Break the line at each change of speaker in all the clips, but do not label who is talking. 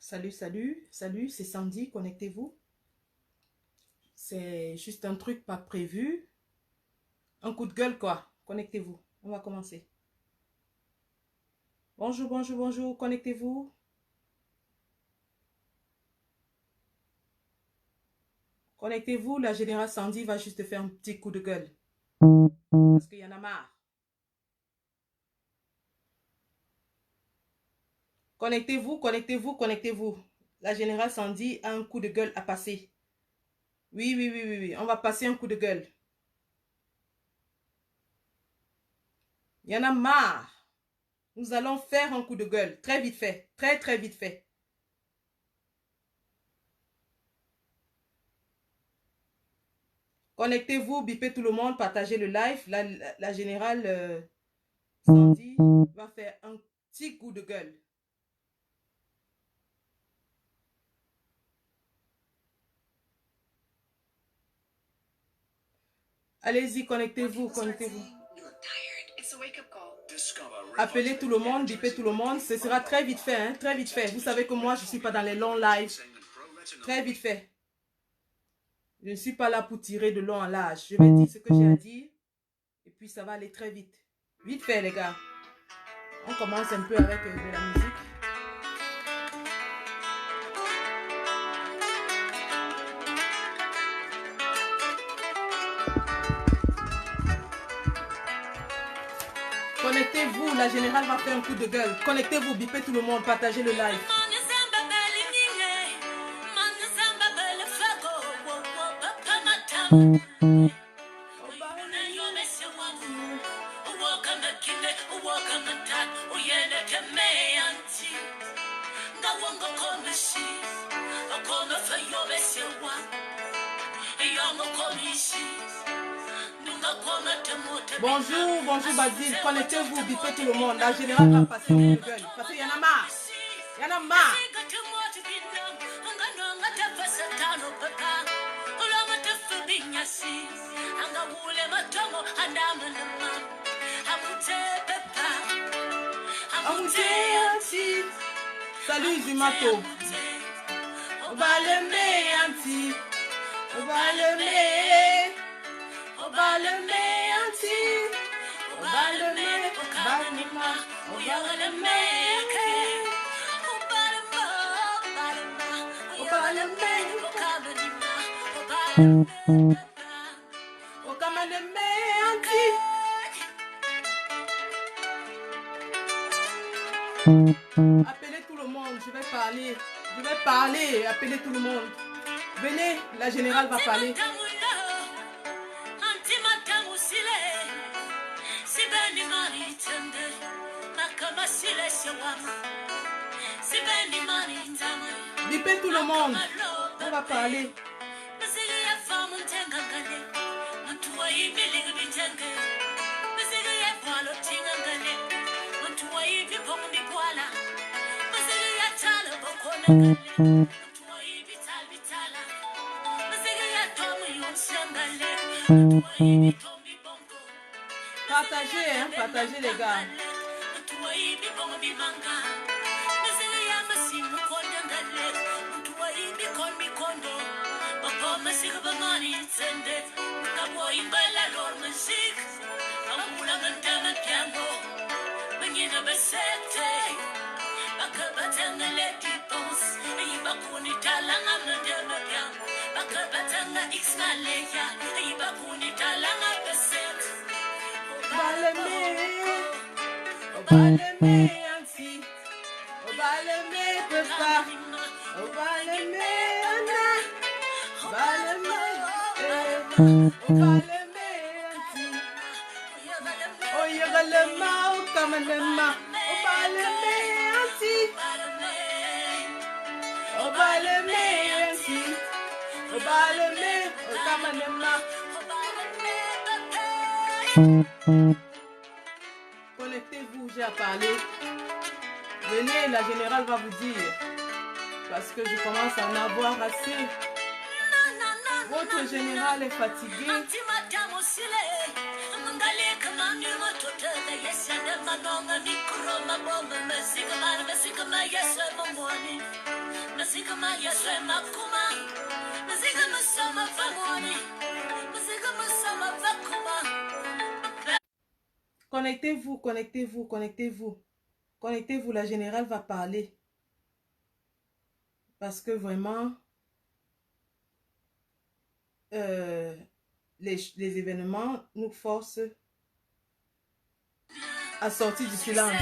Salut, salut, salut, c'est Sandy, connectez-vous. C'est juste un truc pas prévu. Un coup de gueule, quoi. Connectez-vous. On va commencer. Bonjour, bonjour, bonjour, connectez-vous. Connectez-vous, la générale Sandy va juste faire un petit coup de gueule. Parce qu'il y en a marre. Connectez-vous, connectez-vous, connectez-vous. La générale Sandy a un coup de gueule à passer. Oui, oui, oui, oui, oui. On va passer un coup de gueule. Il y en a marre. Nous allons faire un coup de gueule. Très vite fait. Très, très vite fait. Connectez-vous, bipez tout le monde, partagez le live. La générale Sandy va faire un petit coup de gueule. Allez-y, connectez-vous, connectez-vous. Appelez tout le monde, bipez tout le monde. Ce sera très vite fait, hein, très vite fait. Vous savez que moi, je ne suis pas dans les longs lives. Très vite fait. Je ne suis pas là pour tirer de long en large. Je vais dire ce que j'ai à dire. Et puis, ça va aller très vite. Vite fait, les gars. On commence un peu avec de la musique. Connectez-vous, la générale va faire un coup de gueule. Connectez-vous, bipez tout le monde, partagez le live. Bonjour, bonjour Basile, connectez-vous, bipez tout le monde. La générale va passer un coup de gueule. Parce qu'il y en a marre. Il y en a marre. Salut Zumato. Obaleme anti. Obaleme. Obaleme anti. Obaleme. Obalema. Obaleme. Obaleme. Obaleme anti. Appelez tout le monde, je vais parler. Je vais parler, appelez tout le monde. Venez, la générale va parler. Bipez tout le monde. On va parler. Partagez, hein, partagez les gars. Obaleme anti. Obaleme papa. Obaleme ana. Obaleme. Obaleme anti. Oyagalema okamalema. Obaleme anti. Obaleme anti. Obaleme okamalema. Connectez-vous, j'ai à parler. Venez, la générale va vous dire. Parce que je commence à en avoir assez. Votre général est fatigué. Connectez-vous, connectez-vous, connectez-vous. Connectez-vous, la générale va parler. Parce que vraiment, les événements nous forcent à sortir du silence.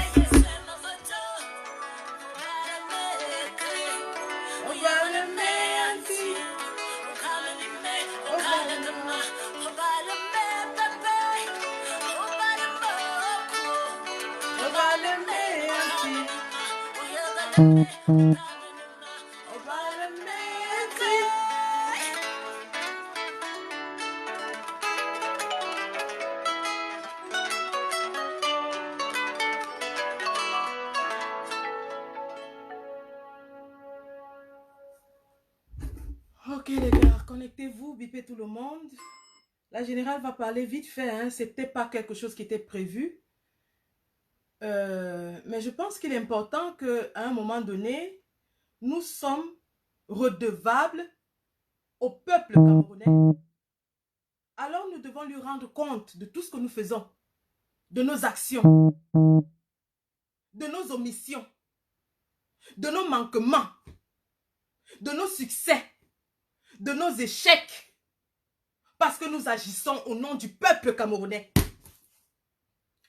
Ok les gars, connectez-vous, bipez tout le monde. La générale va parler vite fait, hein. C'était pas quelque chose qui était prévu. Mais je pense qu'il est important qu'à un moment donné, nous sommes redevables au peuple camerounais. Alors nous devons lui rendre compte de tout ce que nous faisons, de nos actions, de nos omissions, de nos manquements, de nos succès, de nos échecs, parce que nous agissons au nom du peuple camerounais.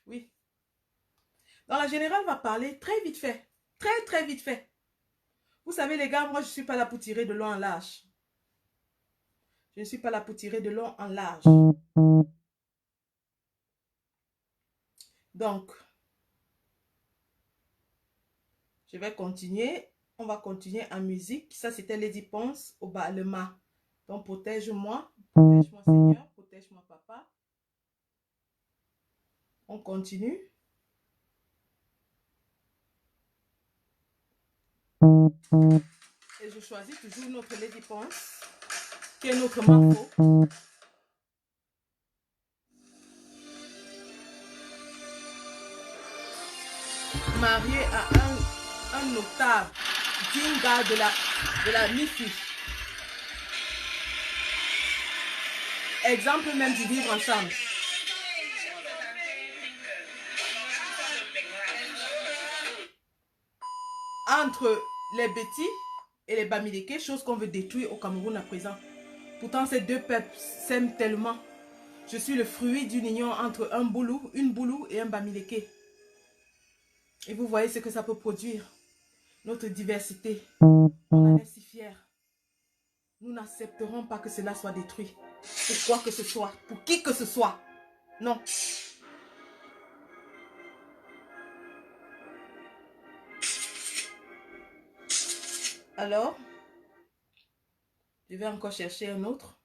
Oui. Donc la générale va parler très vite fait, très vite fait. Vous savez les gars, moi je ne suis pas là pour tirer de long en large. Je ne suis pas là pour tirer de long en large. Donc, je vais continuer. On va continuer en musique. Ça, c'était Lady Ponce au Balema. Donc, protège-moi. Protège-moi, Seigneur. Protège-moi, Papa. On continue. Et je choisis toujours notre Lady Ponce, qui est notre Mafo. Marié à un notable digne gars de la MIFI. Exemple même du vivre ensemble. Entre les Bétis et les Bamileke, chose qu'on veut détruire au Cameroun à présent. Pourtant, ces deux peuples s'aiment tellement. Je suis le fruit d'une union entre une Boulou et un Bamileke. Et vous voyez ce que ça peut produire. Notre diversité. On en est si fiers. Nous n'accepterons pas que cela soit détruit. Pour quoi que ce soit. Pour qui que ce soit. Non. Alors, je vais encore chercher un autre.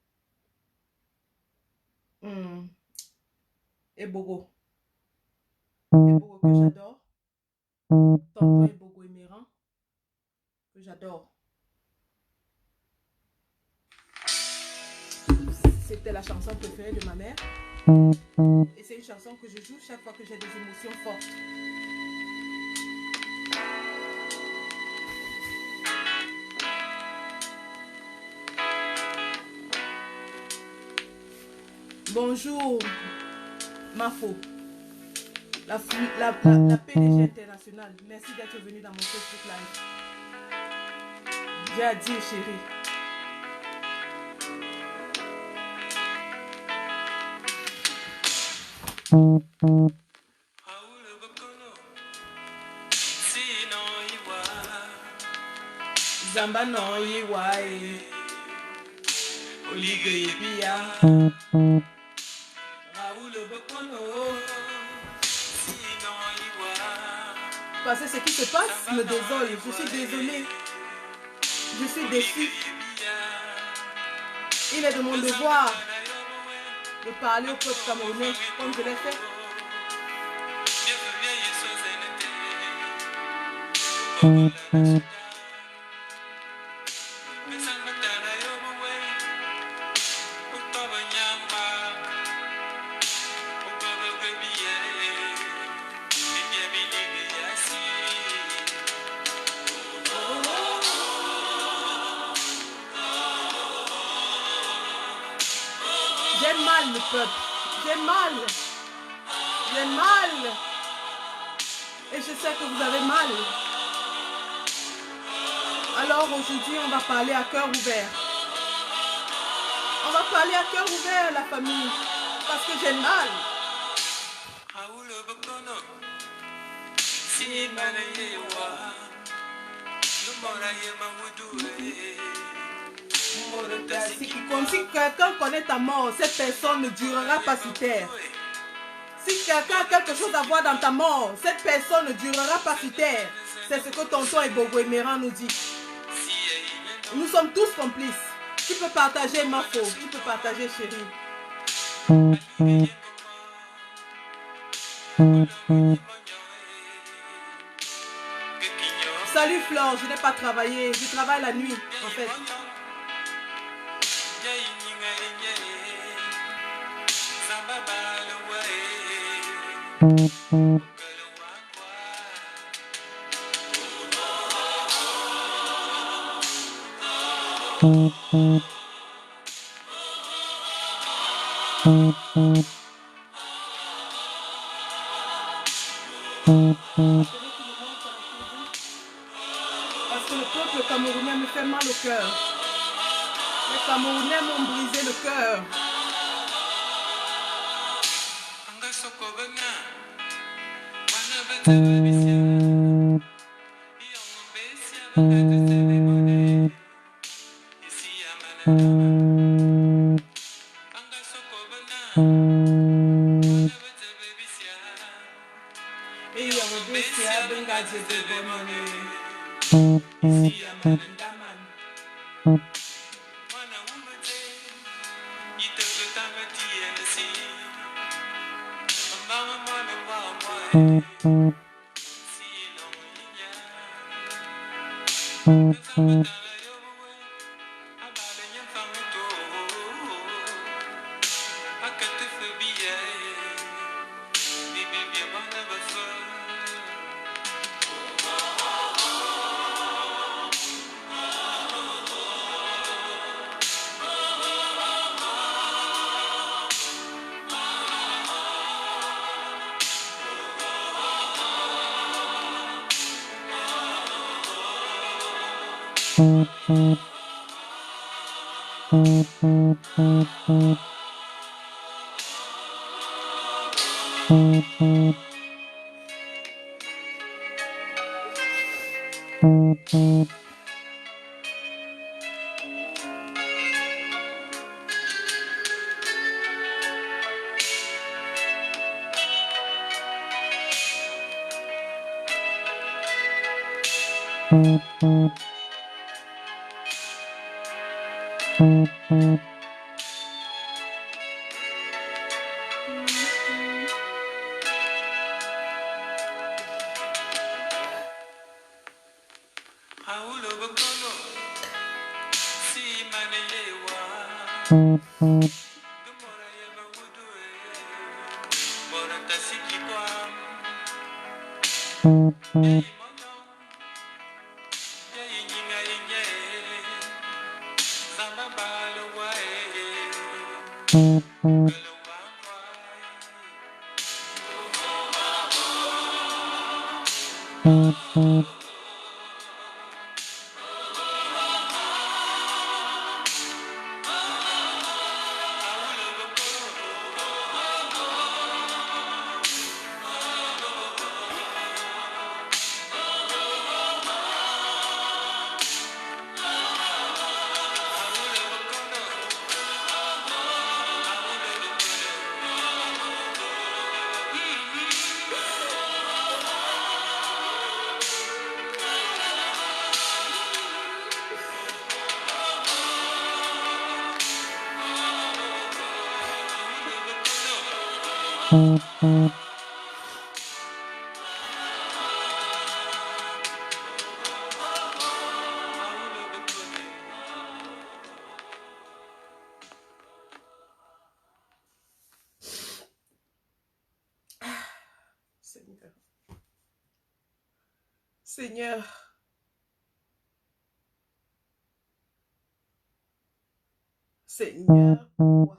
Ebogo. Ebogo que j'adore. Tonton Ebogo Emeran. Que j'adore. C'était la chanson préférée de ma mère. Et c'est une chanson que je joue chaque fois que j'ai des émotions fortes. Bonjour, Mafo, la PDG internationale. Merci d'être venu dans mon Facebook Live. J'ai à dire, chérie. Zamba no yiwai Olige yibia Raoul Bokono. Parce que ce qui se passe me désole. Je suis désolée. Je suis déçue. Il est de mon devoir de parler au peuple camerounais comme je l'ai fait. mal, le peuple. J'ai mal. J'ai mal. Et je sais que vous avez mal. Alors aujourd'hui, on va parler à cœur ouvert. On va parler à cœur ouvert, la famille. Parce que j'ai mal. Si quelqu'un connaît ta mort, cette personne ne durera pas sur terre. Si quelqu'un a quelque chose à voir dans ta mort, cette personne ne durera pas sur terre. C'est ce que tonton Ebogo Emeran nous dit. Nous sommes tous complices. Tu peux partager, Mafo. Tu peux partager, chérie. Salut Flore, je n'ai pas travaillé. Je travaille la nuit, en fait. Parce que le peuple camerounais me fait mal au cœur. Les Camerounais m'ont brisé le cœur. Seigneur. Seigneur. Seigneur, pourquoi?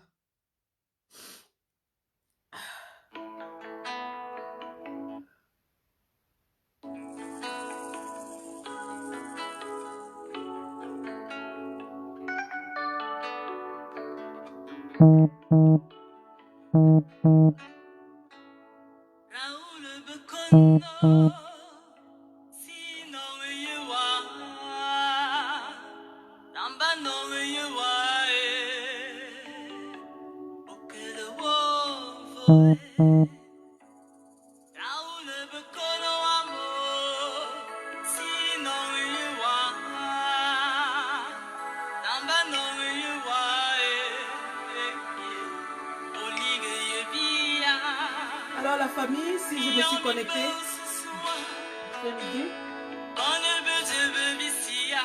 Alors la famille, si je me suis connectée,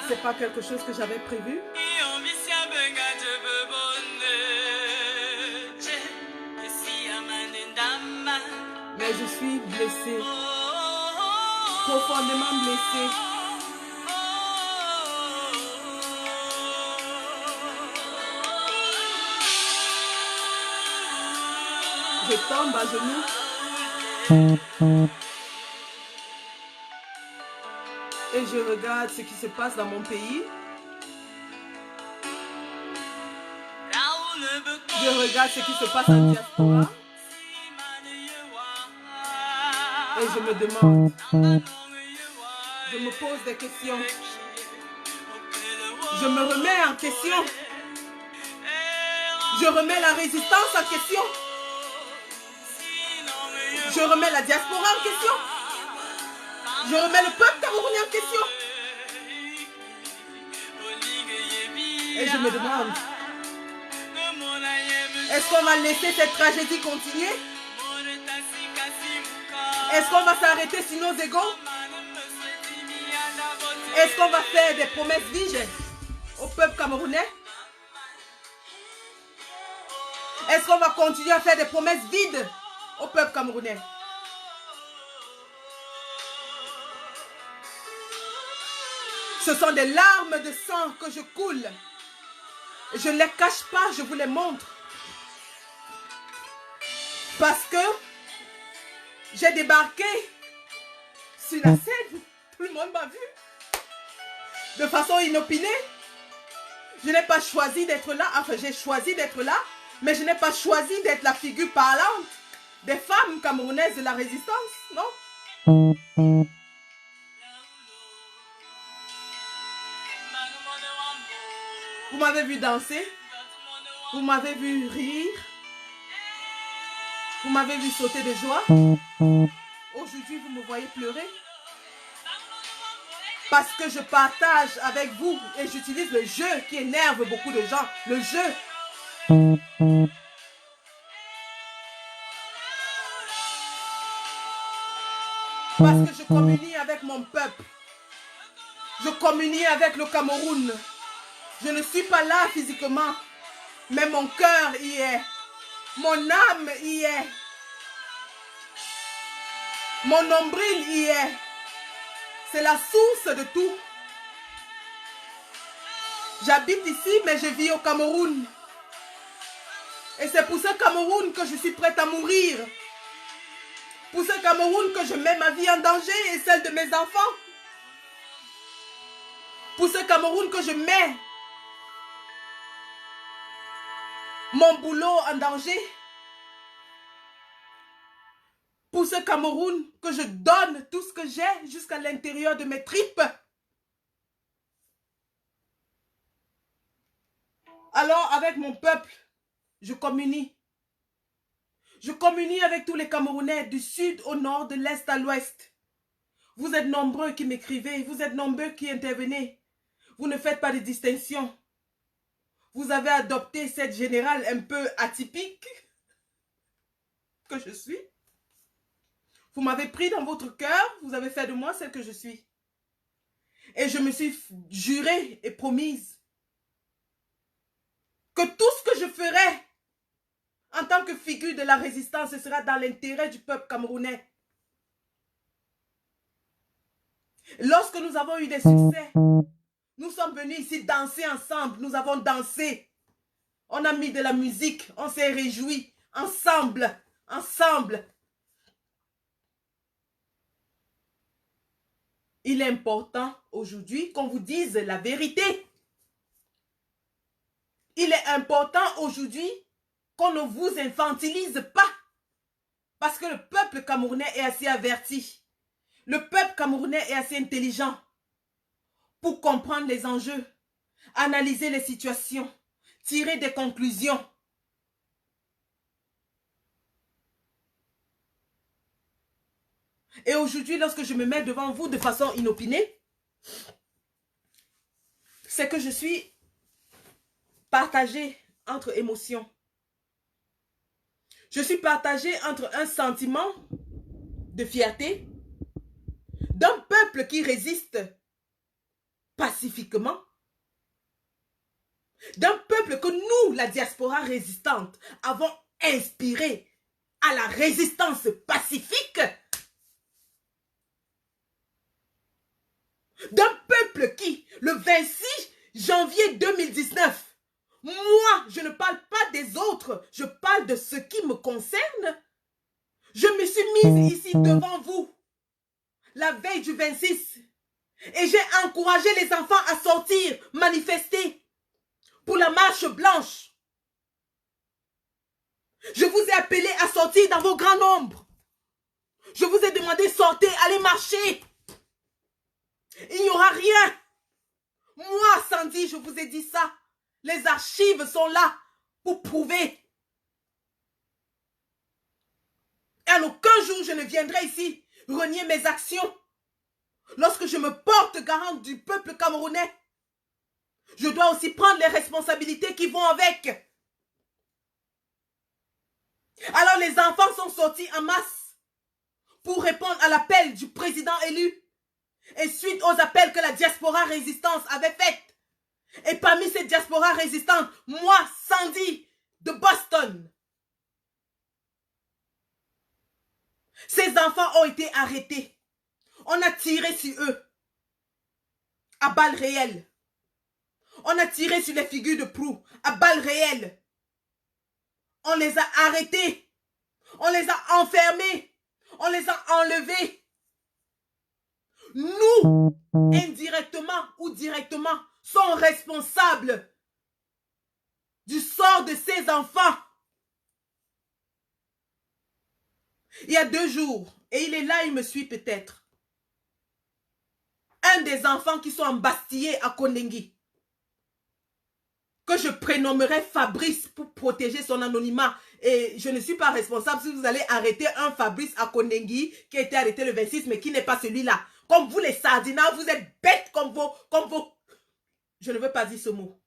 c'est pas quelque chose que j'avais prévu. Mais je suis blessée, profondément blessée. Je tombe à genoux. Et je regarde ce qui se passe dans mon pays. Je regarde ce qui se passe en diaspora. Et je me demande, je me pose des questions. Je me remets en question. Je remets la résistance en question. Je remets la diaspora en question. Je remets le peuple camerounais en question. Et je me demande, est-ce qu'on va laisser cette tragédie continuer? Est-ce qu'on va s'arrêter sur nos égaux? Est-ce qu'on va faire des promesses vides au peuple camerounais? Est-ce qu'on va continuer à faire des promesses vides au peuple camerounais? Ce sont des larmes de sang que je coule. Je ne les cache pas, je vous les montre. Parce que j'ai débarqué sur la scène. Tout le monde m'a vu. De façon inopinée. Je n'ai pas choisi d'être là. Enfin, j'ai choisi d'être là. Mais je n'ai pas choisi d'être la figure parlante des femmes camerounaises de la résistance. Non? Vous m'avez vu danser. Vous m'avez vu rire. Vous m'avez vu sauter de joie. Aujourd'hui, vous me voyez pleurer. Parce que je partage avec vous et j'utilise le jeu qui énerve beaucoup de gens. Le jeu. Parce que je communie avec mon peuple. Je communie avec le Cameroun. Je ne suis pas là physiquement. Mais mon cœur y est. Mon âme y est. Mon nombril y est. C'est la source de tout. J'habite ici, mais je vis au Cameroun. Et c'est pour ce Cameroun que je suis prête à mourir. Pour ce Cameroun que je mets ma vie en danger et celle de mes enfants. Pour ce Cameroun que je mets mon boulot en danger. Pour ce Cameroun que je donne tout ce que j'ai jusqu'à l'intérieur de mes tripes. Alors avec mon peuple, je communie. Je communie avec tous les Camerounais du sud au nord, de l'est à l'ouest. Vous êtes nombreux qui m'écrivez, vous êtes nombreux qui intervenez. Vous ne faites pas de distinction. Vous avez adopté cette générale un peu atypique que je suis. Vous m'avez pris dans votre cœur, vous avez fait de moi celle que je suis. Et je me suis jurée et promise que tout ce que je ferai en tant que figure de la résistance, ce sera dans l'intérêt du peuple camerounais. Lorsque nous avons eu des succès, nous sommes venus ici danser ensemble, nous avons dansé. On a mis de la musique, on s'est réjouis, ensemble, ensemble. Il est important aujourd'hui qu'on vous dise la vérité. Il est important aujourd'hui qu'on ne vous infantilise pas. Parce que le peuple camerounais est assez averti. Le peuple camerounais est assez intelligent pour comprendre les enjeux, analyser les situations, tirer des conclusions. Et aujourd'hui, lorsque je me mets devant vous de façon inopinée, c'est que je suis partagée entre émotions. Je suis partagée entre un sentiment de fierté d'un peuple qui résiste pacifiquement, d'un peuple que nous, la diaspora résistante, avons inspiré à la résistance pacifique, d'un peuple qui, le 26 janvier 2019, moi, je ne parle pas des autres, je parle de ce qui me concerne, je me suis mise ici devant vous, la veille du 26, et j'ai encouragé les enfants à sortir, manifester pour la marche blanche. Je vous ai appelé à sortir dans vos grands nombres. Je vous ai demandé sortez, allez marcher. Il n'y aura rien. Moi, Sandy, je vous ai dit ça. Les archives sont là pour prouver. Et en aucun jour, je ne viendrai ici renier mes actions. Lorsque je me porte garante du peuple camerounais, je dois aussi prendre les responsabilités qui vont avec. Alors les enfants sont sortis en masse pour répondre à l'appel du président élu et suite aux appels que la diaspora résistance avait faits. Et parmi ces diasporas résistantes, moi, Sandy, de Boston, ces enfants ont été arrêtés. On a tiré sur eux à balles réelles. On a tiré sur les figures de proue à balles réelles. On les a arrêtés. On les a enfermés. On les a enlevés. Nous, indirectement ou directement, sommes responsables du sort de ces enfants. Il y a 2 jours, et il est là, il me suit peut-être. Un des enfants qui sont embastillés à Kondengi, que je prénommerai Fabrice pour protéger son anonymat. Et je ne suis pas responsable si vous allez arrêter un Fabrice à Kondengi qui a été arrêté le 26, mais qui n'est pas celui-là. Comme vous les sardinards, vous êtes bêtes comme vos... Je ne veux pas dire ce mot.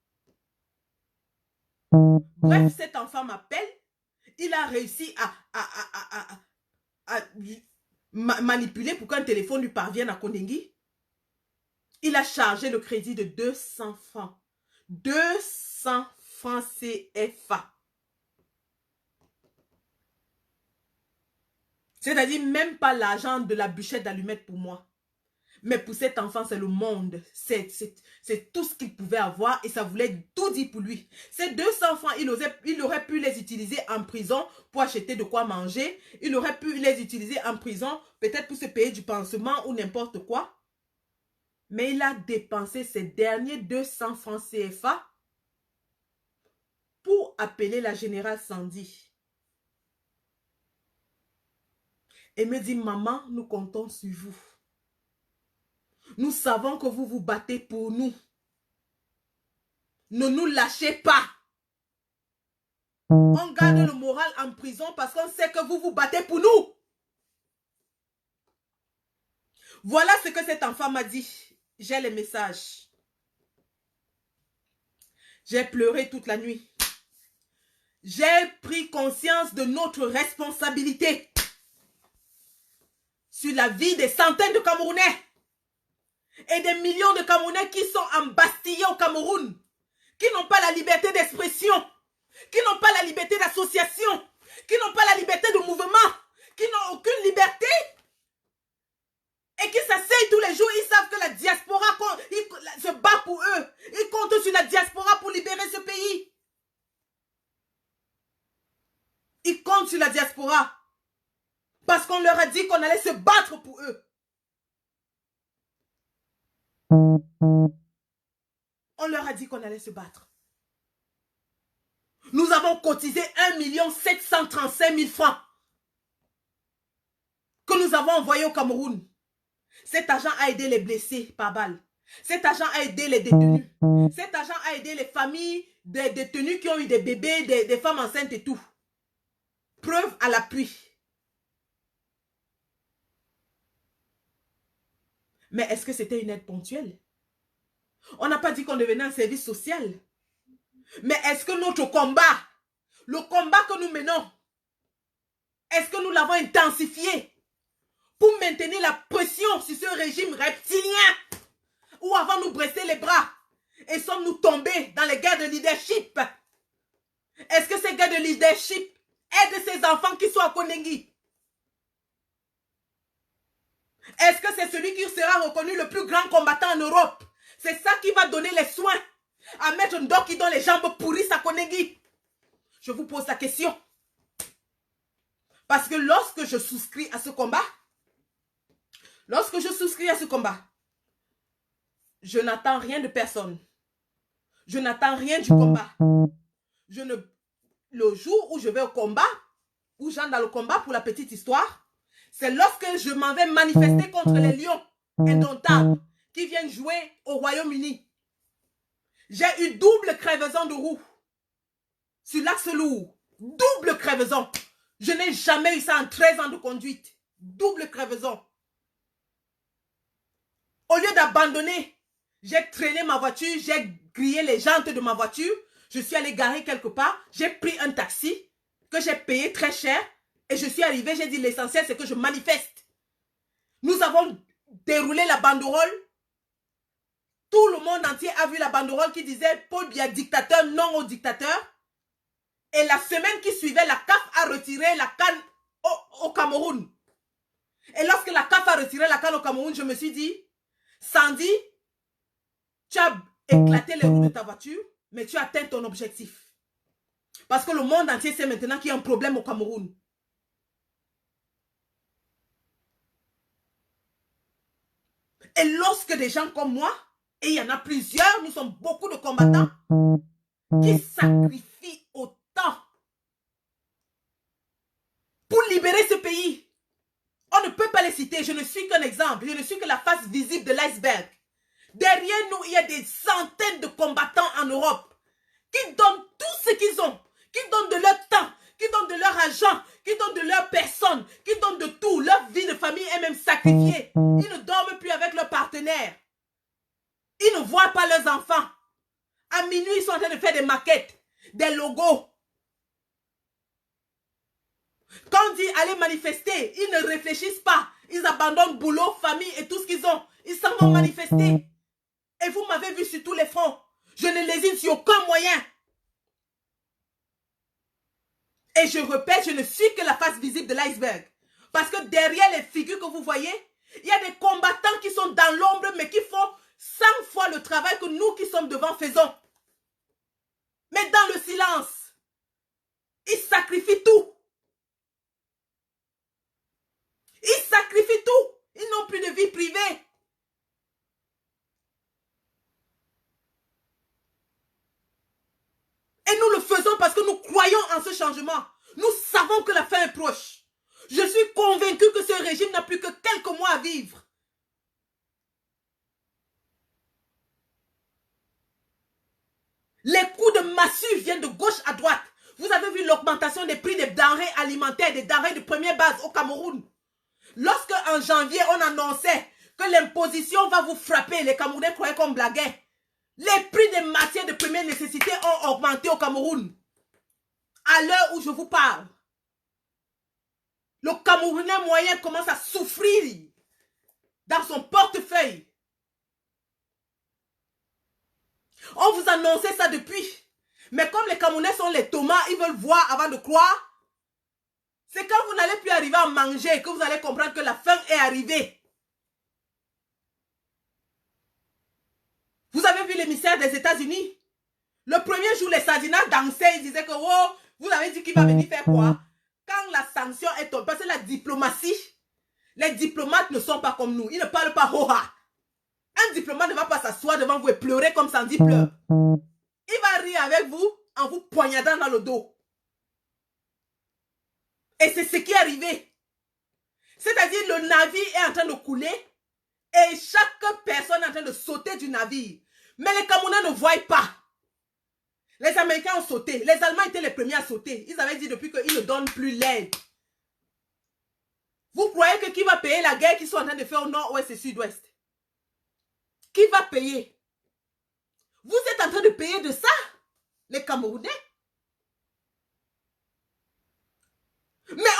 Bref, cet enfant m'appelle. Il a réussi à manipuler pour qu'un téléphone lui parvienne à Kondengi. Il a chargé le crédit de 200 francs. 200 francs CFA. C'est-à-dire même pas l'argent de la bûchette d'allumettes pour moi. Mais pour cet enfant, c'est le monde. C'est tout ce qu'il pouvait avoir et ça voulait tout dire pour lui. Ces 200 francs, il aurait pu les utiliser en prison pour acheter de quoi manger. Il aurait pu les utiliser en prison peut-être pour se payer du pansement ou n'importe quoi. Mais il a dépensé ces derniers 200 francs CFA pour appeler la générale Sandy. Et me dit, maman, nous comptons sur vous. Nous savons que vous vous battez pour nous. Ne nous lâchez pas. On garde le moral en prison parce qu'on sait que vous vous battez pour nous. Voilà ce que cet enfant m'a dit. J'ai les messages. J'ai pleuré toute la nuit. J'ai pris conscience de notre responsabilité sur la vie des centaines de Camerounais et des millions de Camerounais qui sont embastillés au Cameroun, qui n'ont pas la liberté d'expression, qui n'ont pas la liberté d'association, qui n'ont pas la liberté de mouvement, qui n'ont aucune liberté et qui s'asseyent tous les jours. Ils savent que la diaspora se bat pour eux. Ils comptent sur la diaspora pour libérer ce pays. Ils comptent sur la diaspora parce qu'on leur a dit qu'on allait se battre pour eux. On leur a dit qu'on allait se battre. Nous avons cotisé 1 735 000 francs que nous avons envoyé au Cameroun. Cet argent a aidé les blessés par balle. Cet argent a aidé les détenus. Cet argent a aidé les familles des détenus qui ont eu des bébés, des femmes enceintes et tout. Preuve à l'appui. Mais est-ce que c'était une aide ponctuelle? On n'a pas dit qu'on devenait un service social. Mais est-ce que notre combat, le combat que nous menons, est-ce que nous l'avons intensifié pour maintenir la pression sur ce régime reptilien? Ou avons-nous bressé les bras et sommes-nous tombés dans les guerres de leadership? Est-ce que ces guerres de leadership aident ces enfants qui sont à Konengi? Est-ce que c'est celui qui sera reconnu le plus grand combattant en Europe? C'est ça qui va donner les soins à Maître Ndoki dont les jambes pourrissent à Konengi? Je vous pose la question. Parce que lorsque je souscris à ce combat, je n'attends rien de personne. Je n'attends rien du combat. Le jour où je vais au combat, où j'entre dans le combat pour la petite histoire, c'est lorsque je m'en vais manifester contre les lions indomptables qui viennent jouer au Royaume-Uni. J'ai eu double crevaison de roue sur l'axe lourd. Double crevaison. Je n'ai jamais eu ça en 13 ans de conduite. Double crevaison. Au lieu d'abandonner, j'ai traîné ma voiture, j'ai grillé les jantes de ma voiture, je suis allé garer quelque part, j'ai pris un taxi que j'ai payé très cher et je suis arrivé, j'ai dit l'essentiel c'est que je manifeste. Nous avons déroulé la banderole. Tout le monde entier a vu la banderole qui disait Paul Biya dictateur, non au dictateur. Et la semaine qui suivait, la CAF a retiré la canne au Cameroun. Et lorsque la CAF a retiré la canne au Cameroun, je me suis dit, Sandy, tu as éclaté les roues de ta voiture, mais tu as atteint ton objectif. Parce que le monde entier sait maintenant qu'il y a un problème au Cameroun. Et lorsque des gens comme moi, et il y en a plusieurs, nous sommes beaucoup de combattants, qui sacrifient autant pour libérer ce pays. On ne peut pas les citer, je ne suis qu'un exemple, je ne suis que la face visible de l'iceberg. Derrière nous, il y a des centaines de combattants en Europe qui donnent tout ce qu'ils ont, qui donnent de leur temps, qui donnent de leur argent, qui donnent de leur personne, qui donnent de tout. Leur vie de famille est même sacrifiée. Ils ne dorment plus avec leurs partenaires. Ils ne voient pas leurs enfants. À minuit, ils sont en train de faire des maquettes, des logos. Quand on dit aller manifester, ils ne réfléchissent pas. Ils abandonnent boulot, famille et tout ce qu'ils ont. Ils s'en vont manifester. Et vous m'avez vu sur tous les fronts. Je ne lésine sur aucun moyen. Et je répète, je ne suis que la face visible de l'iceberg. Parce que derrière les figures que vous voyez, il y a des combattants qui sont dans l'ombre, mais qui font 100 fois le travail que nous qui sommes devant faisons. Mais dans le silence, ils sacrifient tout. Ils sacrifient tout. Ils n'ont plus de vie privée. Et nous le faisons parce que nous croyons en ce changement. Nous savons que la fin est proche. Je suis convaincu que ce régime n'a plus que quelques mois à vivre. Les coups de massue viennent de gauche à droite. Vous avez vu l'augmentation des prix des denrées alimentaires, des denrées de première base au Cameroun. Lorsque en janvier, on annonçait que l'imposition va vous frapper, les Camerounais croyaient qu'on blaguait. Les prix des matières de première nécessité ont augmenté au Cameroun. À l'heure où je vous parle, le Camerounais moyen commence à souffrir dans son portefeuille. On vous annonçait ça depuis. Mais comme les Camerounais sont les tomates, ils veulent voir avant de croire. C'est quand vous n'allez plus arriver à manger que vous allez comprendre que la faim est arrivée. Vous avez vu l'émissaire des États-Unis? Le premier jour, les sardinats dansaient, ils disaient que oh, vous avez dit qu'il va venir faire quoi? Quand la sanction est tombée, parce que la diplomatie, les diplomates ne sont pas comme nous. Ils ne parlent pas ho-ha. Un diplomate ne va pas s'asseoir devant vous et pleurer comme Sandy pleure. Il va rire avec vous en vous poignardant dans le dos. Et c'est ce qui est arrivé. C'est-à-dire le navire est en train de couler et chaque personne est en train de sauter du navire. Mais les Camerounais ne voient pas. Les Américains ont sauté. Les Allemands étaient les premiers à sauter. Ils avaient dit depuis qu'ils ne donnent plus l'aide. Vous croyez que qui va payer la guerre qu'ils sont en train de faire au nord, ouest et sud-ouest? Qui va payer? Vous êtes en train de payer de ça, les Camerounais? Mais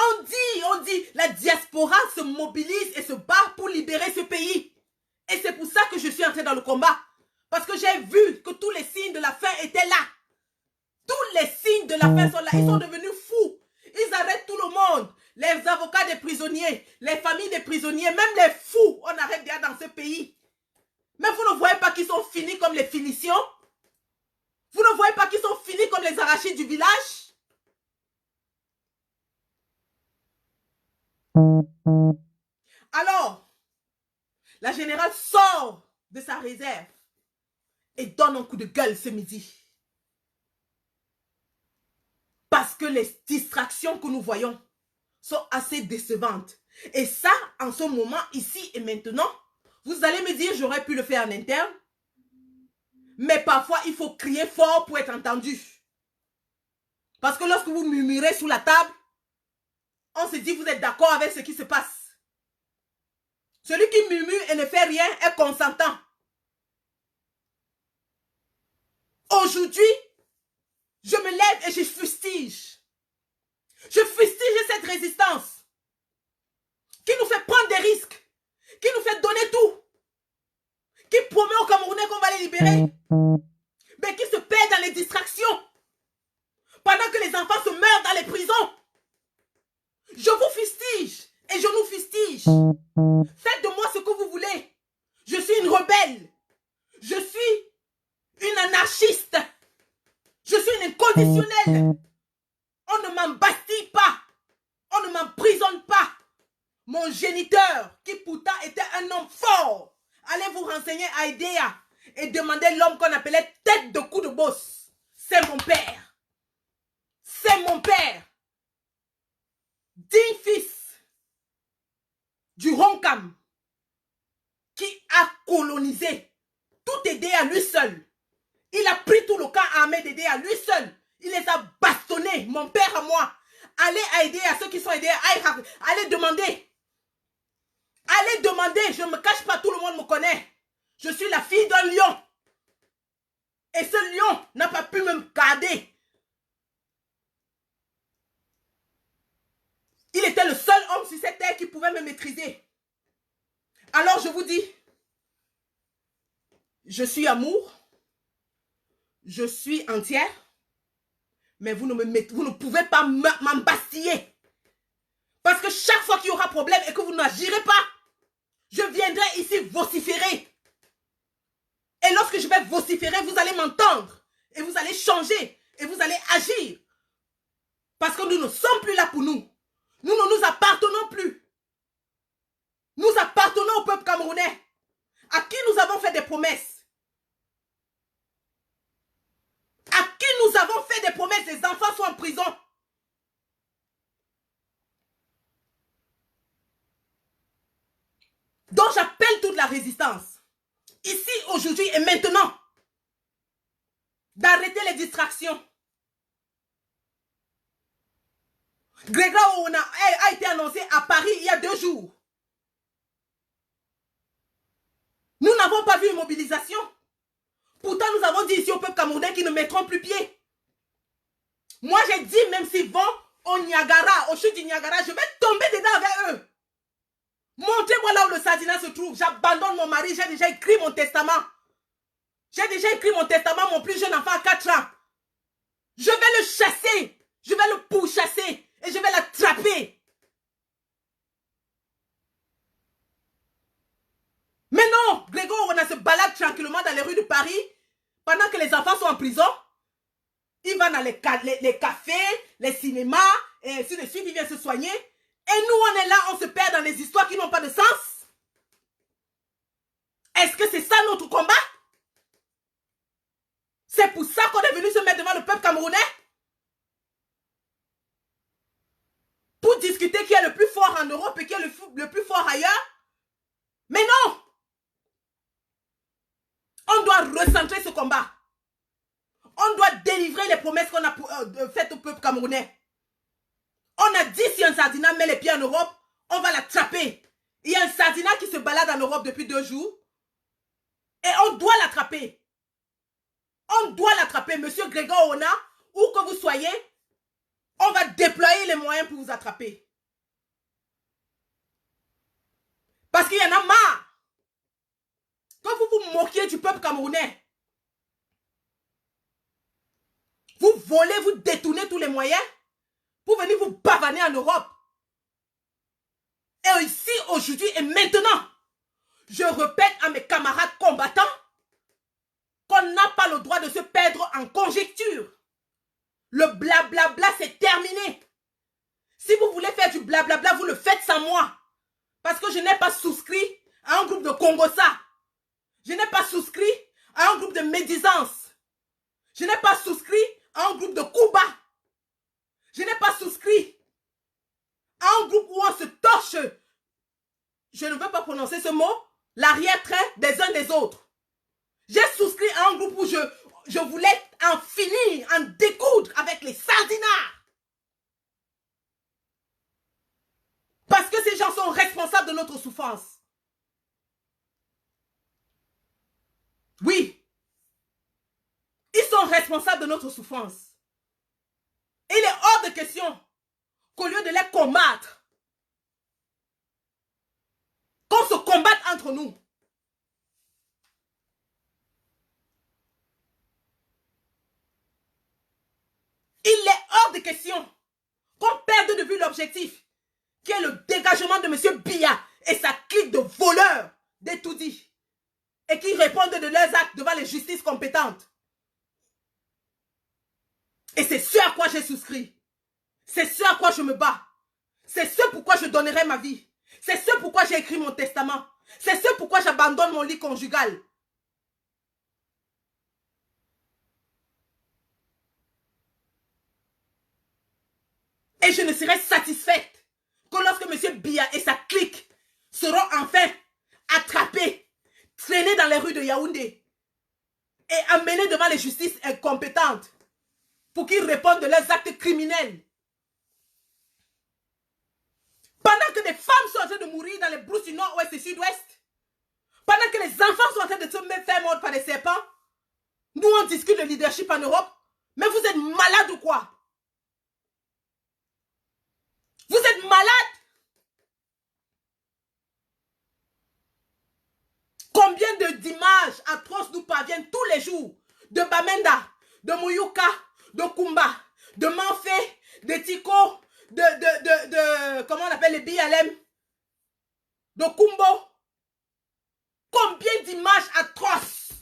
on dit, la diaspora se mobilise et se bat pour libérer ce pays. Et c'est pour ça que je suis entrée dans le combat. Parce que j'ai vu que tous les signes de la fin étaient là. Tous les signes de la fin sont là. Ils sont devenus fous. Ils arrêtent tout le monde. Les avocats des prisonniers, les familles des prisonniers, même les fous, on arrête déjà dans ce pays. Mais vous ne voyez pas qu'ils sont finis comme les finitions? Vous ne voyez pas qu'ils sont finis comme les arachides du village? Alors, la générale sort de sa réserve et donne un coup de gueule ce midi. Parce que les distractions que nous voyons sont assez décevantes. Et ça, en ce moment, ici et maintenant, vous allez me dire, j'aurais pu le faire en interne. Mais parfois, il faut crier fort pour être entendu. Parce que lorsque vous murmurez sous la table, on se dit, vous êtes d'accord avec ce qui se passe. Celui qui murmure et ne fait rien est consentant. Aujourd'hui, je me lève et je fustige. Je fustige cette résistance qui nous fait prendre des risques, qui nous fait donner tout, qui promet aux Camerounais qu'on va les libérer, mais qui se perd dans les distractions, pendant que les enfants se meurent dans les prisons. Je vous fustige et je nous fustige. Faites de moi ce que vous voulez. Je suis une rebelle. Je suis une anarchiste. Je suis une inconditionnelle. On ne m'embastille pas. On ne m'emprisonne pas. Mon géniteur, qui pourtant était un homme fort, allez vous renseigner à IDEA et demandez l'homme qu'on appelait tête de coup de bosse. C'est mon père. C'est mon père. Digne fils du Ronkam qui a colonisé tout aidé à lui seul. Il a pris tout le camp armé d'aider à lui seul. Il les a bastonnés, mon père à moi. Allez aider à ceux qui sont aidés. Allez demander. Allez demander. Je ne me cache pas, tout le monde me connaît. Je suis la fille d'un lion. Et ce lion n'a pas pu me garder. Il était le seul homme sur cette terre qui pouvait me maîtriser. Alors je vous dis, je suis amour. Je suis entière, mais vous ne pouvez pas m'embastiller. Parce que chaque fois qu'il y aura problème et que vous n'agirez pas, je viendrai ici vociférer. Et lorsque je vais vociférer, vous allez m'entendre. Et vous allez changer. Et vous allez agir. Parce que nous ne sommes plus là pour nous. Nous ne nous appartenons plus. Nous appartenons au peuple camerounais. À qui nous avons fait des promesses. À qui nous avons fait des promesses, les enfants sont en prison. Donc j'appelle toute la résistance, ici, aujourd'hui et maintenant, d'arrêter les distractions. Grégoire Ouna a été annoncé à Paris il y a 2 jours. Nous n'avons pas vu une mobilisation. Pourtant, nous avons dit ici au peuple camerounais qu'ils ne mettront plus pied. Moi, j'ai dit, même s'ils vont au Niagara, au chute du Niagara, je vais tomber dedans avec eux. Montrez-moi là où le Sardina se trouve. J'abandonne mon mari, j'ai déjà écrit mon testament. J'ai déjà écrit mon testament, mon plus jeune enfant à 4 ans. Je vais le chasser. Je vais le pourchasser. Et je vais l'attraper. Mais non, Grégoire, on a se balade tranquillement dans les rues de Paris pendant que les enfants sont en prison. Il va dans les cafés, les cinémas, et ainsi de suite, il vient se soigner. Et nous, on est là, on se perd dans les histoires qui n'ont pas de sens. Est-ce que c'est ça notre combat? C'est pour ça qu'on est venu se mettre devant le peuple camerounais. Camerounais pour discuter qui est le plus fort en Europe et qui est le plus fort ailleurs. Mais non! On doit recentrer ce combat. On doit délivrer les promesses qu'on a faites au peuple camerounais. On a dit si un Sardina met les pieds en Europe, on va l'attraper. Il y a un Sardina qui se balade en Europe depuis 2 jours. Et on doit l'attraper. On doit l'attraper, monsieur Grégoire Ona, où que vous soyez, on va déployer les moyens pour vous attraper. Parce qu'il y en a marre. Quand vous vous moquiez du peuple camerounais, vous volez, vous détournez tous les moyens pour venir vous pavaner en Europe. Et ici, aujourd'hui et maintenant, je répète à mes camarades combattants qu'on n'a pas le droit de se perdre en conjecture. Le blablabla, c'est terminé. Si vous voulez faire du blablabla, vous le faites sans moi. Parce que je n'ai pas souscrit à un groupe de Congossa. Je n'ai pas souscrit à un groupe de médisance. Je n'ai pas souscrit à un groupe de Cuba. Je n'ai pas souscrit à un groupe où on se torche. Je ne veux pas prononcer ce mot. L'arrière-train des uns des autres. J'ai souscrit à un groupe où je voulais en finir, en découdre avec les sardinards. Parce que ces gens sont responsables de notre souffrance. Oui. Ils sont responsables de notre souffrance. Et il est hors de question qu'au lieu de les combattre, qu'on se combatte entre nous. Il est hors de question qu'on perde de vue l'objectif, qui est le dégagement de M. Biya et sa clique de voleurs d'étoudis et qui répondent de leurs actes devant les justices compétentes. Et c'est ce à quoi j'ai souscrit. C'est ce à quoi je me bats. C'est ce pourquoi je donnerai ma vie. C'est ce pourquoi j'ai écrit mon testament. C'est ce pourquoi j'abandonne mon lit conjugal. Et je ne serai satisfaite que lorsque M. Biya et sa clique seront enfin attrapés, traînés dans les rues de Yaoundé et amenés devant les justices incompétentes pour qu'ils répondent de leurs actes criminels. Pendant que des femmes sont en train de mourir dans les brousses du nord-ouest et sud-ouest, pendant que les enfants sont en train de se faire mordre par des serpents, nous on discute de leadership en Europe, mais vous êtes malade ou quoi? Vous êtes malade? Combien d'images atroces nous parviennent tous les jours de Bamenda, de Mouyouka, de Kumba, de Manfé, de Tiko, comment on appelle les BLM, de Kumbo. Combien d'images atroces?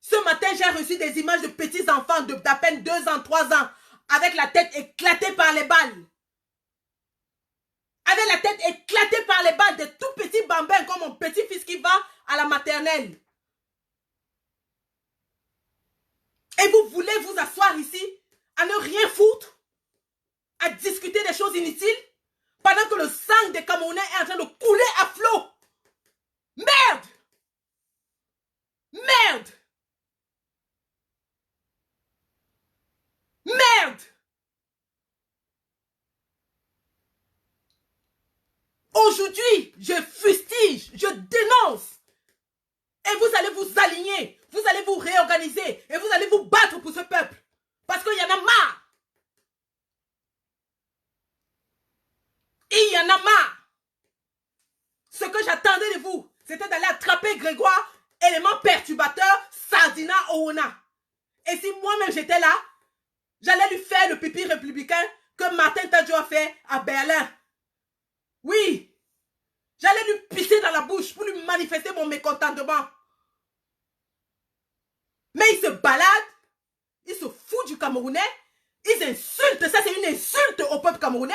Ce matin, j'ai reçu des images de petits enfants d'à peine 2 ans, 3 ans, avec la tête éclatée par les balles. Avec la tête éclatée par les balles, des tout petits bambins comme mon petit-fils qui va à la maternelle. Et vous voulez vous asseoir ici à ne rien foutre, à discuter des choses inutiles, pendant que le sang des Camerounais est en train de couler à flot. Merde! Merde! Merde! Aujourd'hui, je fustige, je dénonce. Et vous allez vous aligner, vous allez vous réorganiser et vous allez vous battre pour ce peuple. Parce qu'il y en a marre. Il y en a marre. Ce que j'attendais de vous, c'était d'aller attraper Grégoire, élément perturbateur, Sardina Oona. Et si moi-même j'étais là, j'allais lui faire le pipi républicain que Martin Tadjo a fait à Berlin. Oui, j'allais lui pisser dans la bouche pour lui manifester mon mécontentement. Mais il se balade, il se fout du Camerounais, ils insultent, ça c'est une insulte au peuple camerounais.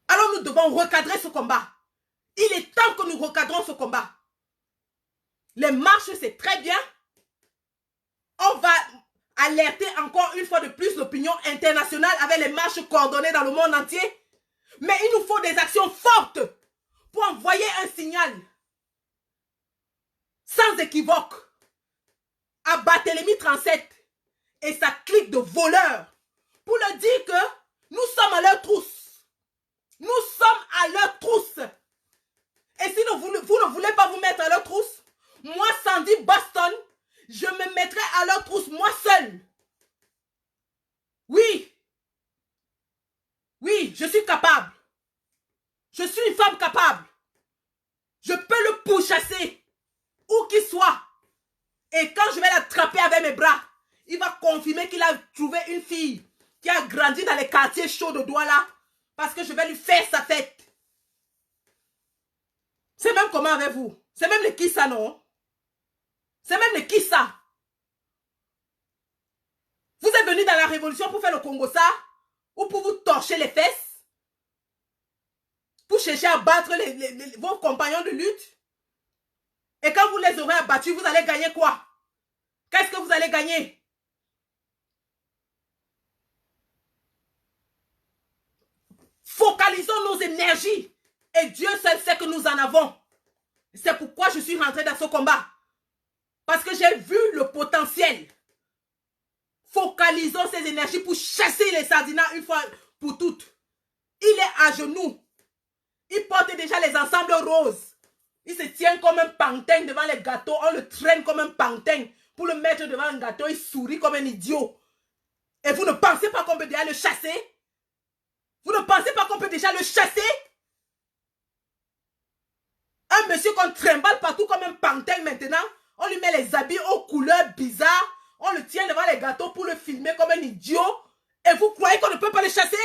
Alors nous devons recadrer ce combat. Il est temps que nous recadrons ce combat. Les marches c'est très bien, On va alerter encore une fois de plus l'opinion internationale avec les marches coordonnées dans le monde entier. Mais il nous faut des actions fortes pour envoyer un signal sans équivoque à Barthélemy 37 et sa clique de voleurs pour leur dire que nous sommes à leur trousse. Nous sommes à leur trousse. Et si vous ne voulez pas vous mettre à leur trousse, moi, Sandy Boston, je me mettrai à leur trousse, moi seul. Oui. Oui, je suis capable. Je suis une femme capable. Je peux le pourchasser, où qu'il soit. Et quand je vais l'attraper avec mes bras, il va confirmer qu'il a trouvé une fille qui a grandi dans les quartiers chauds de Douala, parce que je vais lui faire sa fête. C'est même comment avec vous? C'est même le qui ça, non? C'est même le qui ça? Vous êtes venu dans la révolution pour faire le Congo ça? Ou pour vous torcher les fesses? Pour chercher à battre vos compagnons de lutte? Et quand vous les aurez abattus, vous allez gagner quoi? Qu'est-ce que vous allez gagner? Focalisons nos énergies. Et Dieu seul sait que nous en avons. C'est pourquoi je suis rentré dans ce combat. Parce que j'ai vu le potentiel. Focalisons ces énergies pour chasser les sardinats une fois pour toutes. Il est à genoux. Il porte déjà les ensembles roses. Il se tient comme un pantin devant les gâteaux. On le traîne comme un pantin pour le mettre devant un gâteau. Il sourit comme un idiot. Et vous ne pensez pas qu'on peut déjà le chasser? Vous ne pensez pas qu'on peut déjà le chasser? Un monsieur qu'on trimballe partout comme un pantin maintenant. On lui met les habits aux couleurs bizarres. On le tient devant les gâteaux pour le filmer comme un idiot. Et vous croyez qu'on ne peut pas le chasser?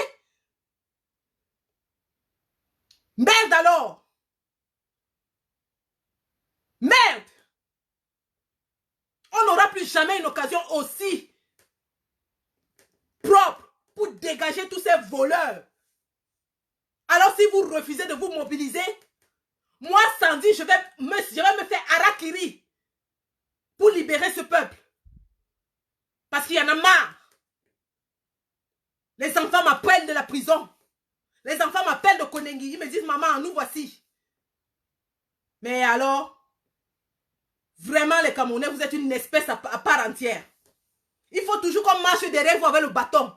Merde alors! Merde! On n'aura plus jamais une occasion aussi propre pour dégager tous ces voleurs. Alors si vous refusez de vous mobiliser, moi Sandy, je vais me faire harakiri pour libérer ce peuple. Parce qu'il y en a marre. Les enfants m'appellent de la prison. Les enfants m'appellent de Konengi. Ils me disent, maman, nous voici. Mais alors, vraiment les Camerounais, vous êtes une espèce à part entière. Il faut toujours qu'on marche derrière vous avec le bâton.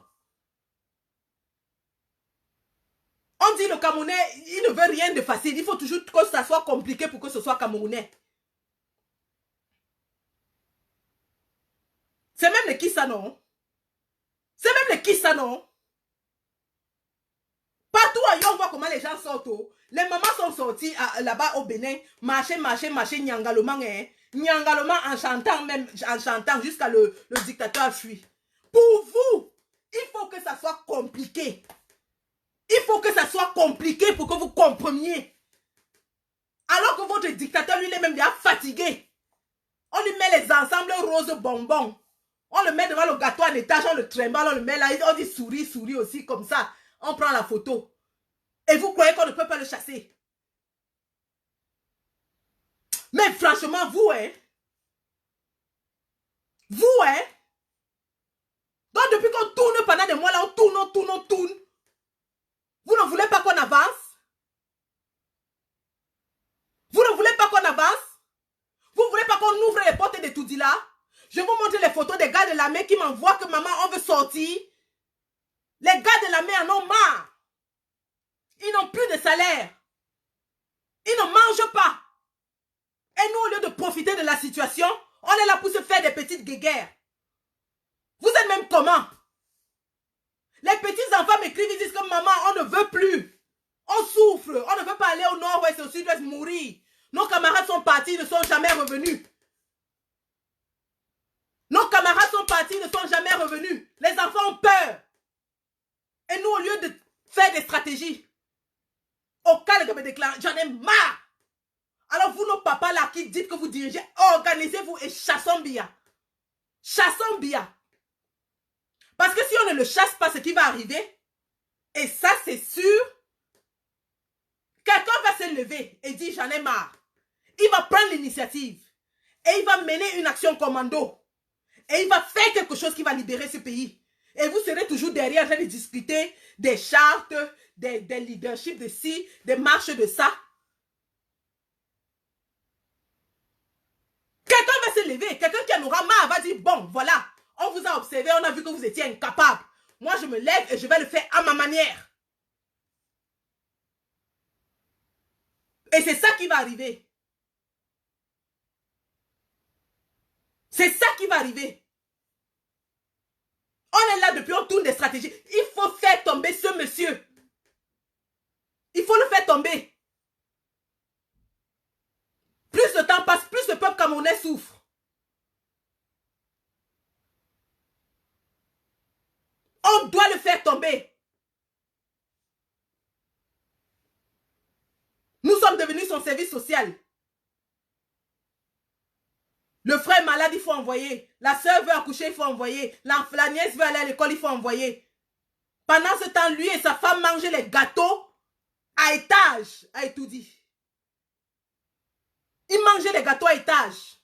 On dit le Camerounais, il ne veut rien de facile. Il faut toujours que ça soit compliqué pour que ce soit Camerounais. C'est même le qui ça, non? C'est même le qui ça, non? Partout ailleurs, on voit comment les gens sortent. Les mamans sont sorties là-bas au Bénin. Marcher, Nyangaloma. Nyangaloma en chantant jusqu'à le dictateur fuit. Pour vous, il faut que ça soit compliqué. Il faut que ça soit compliqué pour que vous compreniez. Alors que votre dictateur, lui, il est même déjà fatigué. On lui met les ensembles roses bonbons. On le met devant le gâteau en étage, on le trimballe, on le met là. On dit souris aussi, comme ça. On prend la photo. Et vous croyez qu'on ne peut pas le chasser? Mais franchement, vous, hein? Vous, hein? Donc, depuis qu'on tourne pendant des mois, là, on tourne. Vous ne voulez pas qu'on avance? Vous ne voulez pas qu'on avance? Vous ne voulez pas qu'on ouvre les portes de Toudila? Je vous montre les photos des gars de l'armée qui m'envoient que maman, on veut sortir. Les gars de l'armée en ont marre. Ils n'ont plus de salaire. Ils ne mangent pas. Et nous, au lieu de profiter de la situation, on est là pour se faire des petites guéguerres. Vous êtes même comment? Les petits enfants m'écrivent, ils disent que maman, on ne veut plus. On souffre. On ne veut pas aller au nord-ouest, au sud-ouest, mourir. Nos camarades sont partis, ils ne sont jamais revenus. Nos camarades sont partis, ils ne sont jamais revenus. Les enfants ont peur. Et nous, au lieu de faire des stratégies, au cas de me déclarer, j'en ai marre. Alors vous, nos papas là, qui dites que vous dirigez, organisez-vous et chassons Biya. Chassons Biya. Parce que si on ne le chasse pas, ce qui va arriver, et ça c'est sûr, quelqu'un va se lever et dire j'en ai marre. Il va prendre l'initiative et il va mener une action commando. Et il va faire quelque chose qui va libérer ce pays. Et vous serez toujours derrière en train de discuter des chartes, des leaderships de ci, des marches de ça. Quelqu'un va se lever, quelqu'un qui en aura marre va dire, bon, voilà, on vous a observé, on a vu que vous étiez incapable. Moi, je me lève et je vais le faire à ma manière. Et c'est ça qui va arriver. C'est ça qui va arriver. On est là depuis, on tourne des stratégies. Il faut faire tomber ce monsieur. Il faut le faire tomber. Plus le temps passe, plus le peuple camerounais souffre. On doit le faire tomber. Nous sommes devenus son service social. Le frère est malade, il faut envoyer. La soeur veut accoucher, il faut envoyer. La nièce veut aller à l'école, il faut envoyer. Pendant ce temps, lui et sa femme mangeaient les gâteaux à étage, à Etoudi. Ils mangeaient les gâteaux à étage.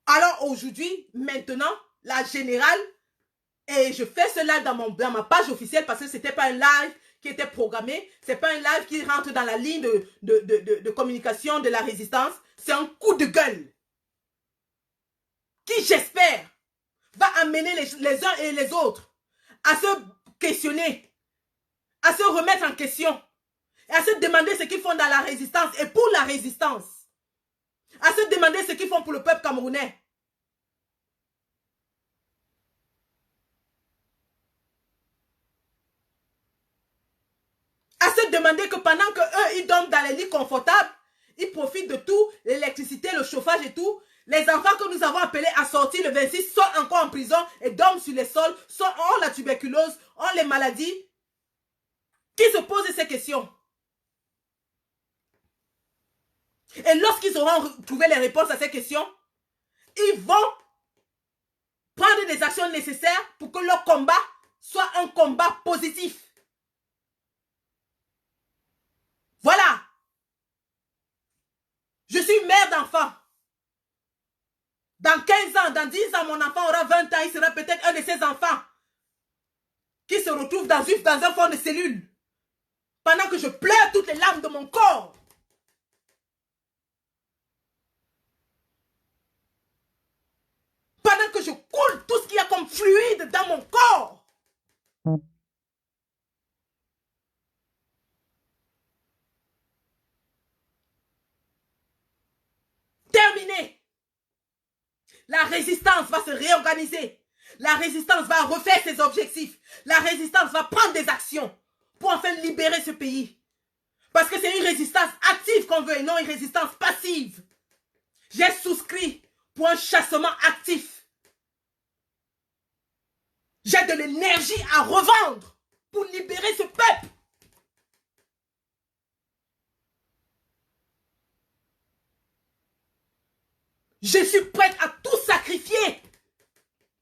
Alors aujourd'hui, maintenant, la générale, et je fais ce live dans ma page officielle parce que ce n'était pas un live qui était programmé, ce n'est pas un live qui rentre dans la ligne de communication de la résistance, c'est un coup de gueule qui, j'espère, va amener les uns et les autres à se questionner, à se remettre en question, et à se demander ce qu'ils font dans la résistance et pour la résistance, à se demander ce qu'ils font pour le peuple camerounais. À se demander que pendant que eux, ils dorment dans les lits confortables, ils profitent de tout, l'électricité, le chauffage et tout. Les enfants que nous avons appelés à sortir le 26 sont encore en prison et dorment sur les sols, ont la tuberculose, ont les maladies. Qui se posent ces questions? Et lorsqu'ils auront trouvé les réponses à ces questions, ils vont prendre des actions nécessaires pour que leur combat soit un combat positif. Voilà. Je suis mère d'enfant. Dans 15 ans, dans 10 ans, mon enfant aura 20 ans. Il sera peut-être un de ces enfants qui se retrouve dans un fond de cellule. Pendant que je pleure toutes les larmes de mon corps. Pendant que je coule tout ce qu'il y a comme fluide dans mon corps. Terminé. La résistance va se réorganiser. La résistance va refaire ses objectifs. La résistance va prendre des actions pour enfin libérer ce pays. Parce que c'est une résistance active qu'on veut et non une résistance passive. J'ai souscrit pour un chassement actif. J'ai de l'énergie à revendre pour libérer ce peuple. Je suis prête à tout sacrifier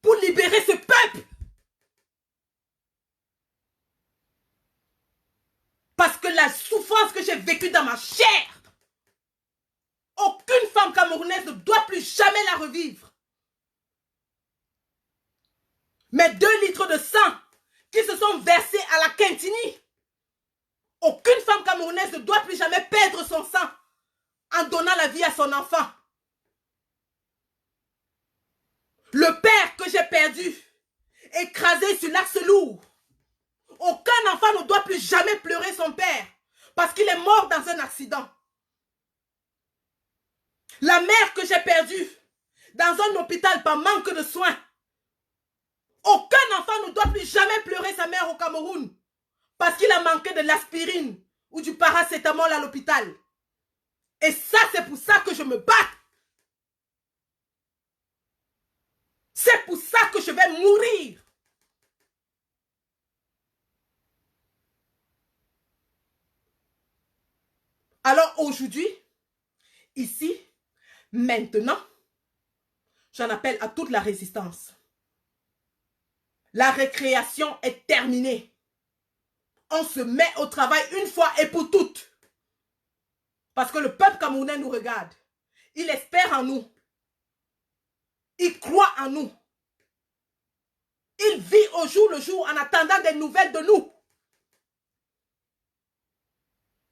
pour libérer ce peuple. Parce que la souffrance que j'ai vécue dans ma chair, aucune femme camerounaise ne doit plus jamais la revivre. Mes 2 litres de sang qui se sont versés à la Kintini, aucune femme camerounaise ne doit plus jamais perdre son sang en donnant la vie à son enfant. Le père que j'ai perdu, écrasé sur l'axe lourd. Aucun enfant ne doit plus jamais pleurer son père parce qu'il est mort dans un accident. La mère que j'ai perdue dans un hôpital par manque de soins. Aucun enfant ne doit plus jamais pleurer sa mère au Cameroun parce qu'il a manqué de l'aspirine ou du paracétamol à l'hôpital. Et ça, c'est pour ça que je me bats. C'est pour ça que je vais mourir. Alors aujourd'hui, ici, maintenant, j'en appelle à toute la résistance. La récréation est terminée. On se met au travail une fois et pour toutes. Parce que le peuple camerounais nous regarde. Il espère en nous. Il croit en nous. Il vit au jour le jour en attendant des nouvelles de nous.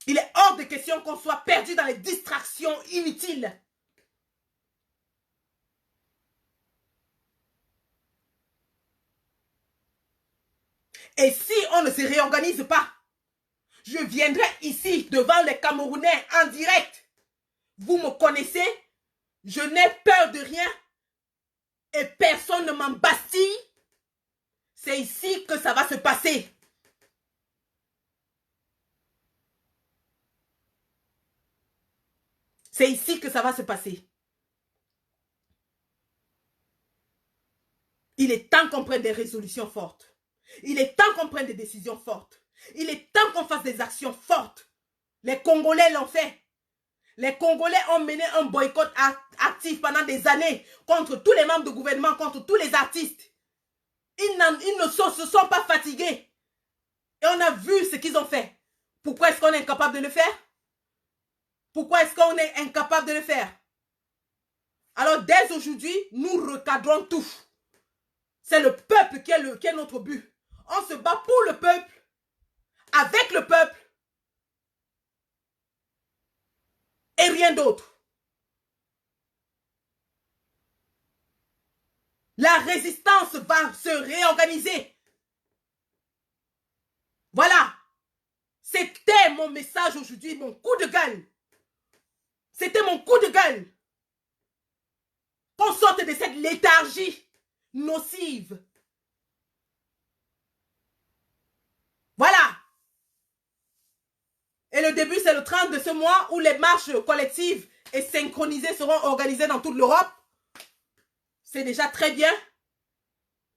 Il est hors de question qu'on soit perdu dans les distractions inutiles. Et si on ne se réorganise pas, je viendrai ici devant les Camerounais en direct. Vous me connaissez, je n'ai peur de rien et personne ne m'embastille. C'est ici que ça va se passer. C'est ici que ça va se passer. Il est temps qu'on prenne des résolutions fortes. Il est temps qu'on prenne des décisions fortes. Il est temps qu'on fasse des actions fortes. Les Congolais l'ont fait. Les Congolais ont mené un boycott actif pendant des années contre tous les membres du gouvernement, contre tous les artistes. Ils ne se sont pas fatigués. Et on a vu ce qu'ils ont fait. Pourquoi est-ce qu'on est incapable de le faire? Pourquoi est-ce qu'on est incapable de le faire? Alors dès aujourd'hui, nous recadrons tout. C'est le peuple qui est notre but. On se bat pour le peuple, avec le peuple, et rien d'autre. La résistance va se réorganiser. Voilà. C'était mon message aujourd'hui, mon coup de gueule. C'était mon coup de gueule. Qu'on sorte de cette léthargie nocive. Voilà. Et le début, c'est le 30 de ce mois où les marches collectives et synchronisées seront organisées dans toute l'Europe. C'est déjà très bien.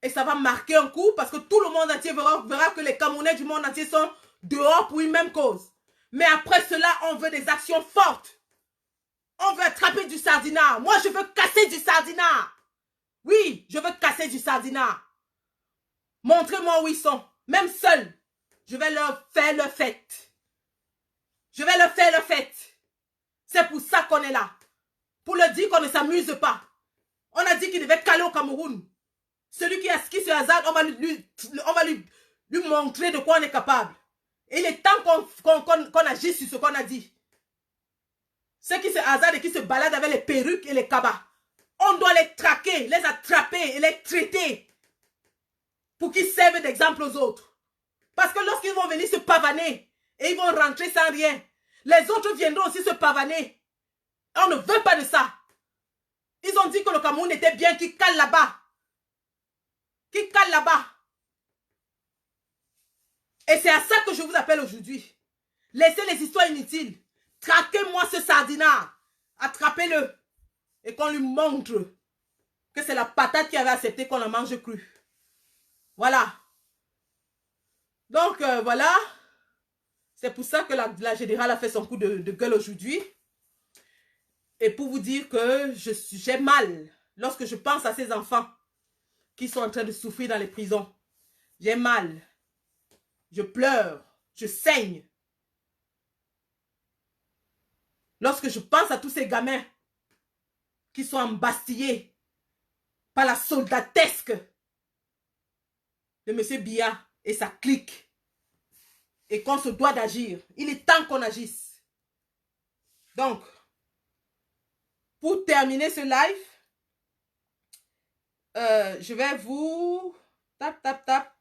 Et ça va marquer un coup parce que tout le monde entier verra que les Camerounais du monde entier sont dehors pour une même cause. Mais après cela, on veut des actions fortes. On veut attraper du sardinat. Moi, je veux casser du sardinat. Oui, je veux casser du sardinat. Montrez-moi où ils sont. Même seuls. Je vais leur faire leur fête. Je vais leur faire leur fête. C'est pour ça qu'on est là. Pour leur dire qu'on ne s'amuse pas. On a dit qu'il devait caler au Cameroun. Celui qui se hasarde, on va lui montrer de quoi on est capable. Et il est temps qu'on agisse sur ce qu'on a dit. Ceux qui se hasardent et qui se baladent avec les perruques et les cabas, on doit les traquer, les attraper et les traiter pour qu'ils servent d'exemple aux autres. Parce que lorsqu'ils vont venir se pavaner et ils vont rentrer sans rien, les autres viendront aussi se pavaner. On ne veut pas de ça. Ils ont dit que le Cameroun était bien, qu'ils calent là-bas. Qu'ils calent là-bas. Et c'est à ça que je vous appelle aujourd'hui. Laissez les histoires inutiles. Traquez-moi ce sardinat. Attrapez-le. Et qu'on lui montre que c'est la patate qui avait accepté qu'on la mange crue. Voilà. Donc, voilà. C'est pour ça que la générale a fait son coup de gueule aujourd'hui. Et pour vous dire que j'ai mal lorsque je pense à ces enfants qui sont en train de souffrir dans les prisons. J'ai mal. Je pleure. Je saigne. Lorsque je pense à tous ces gamins qui sont embastillés par la soldatesque de M. Biya et sa clique et qu'on se doit d'agir. Il est temps qu'on agisse. Donc, pour terminer ce live, je vais vous... Tap.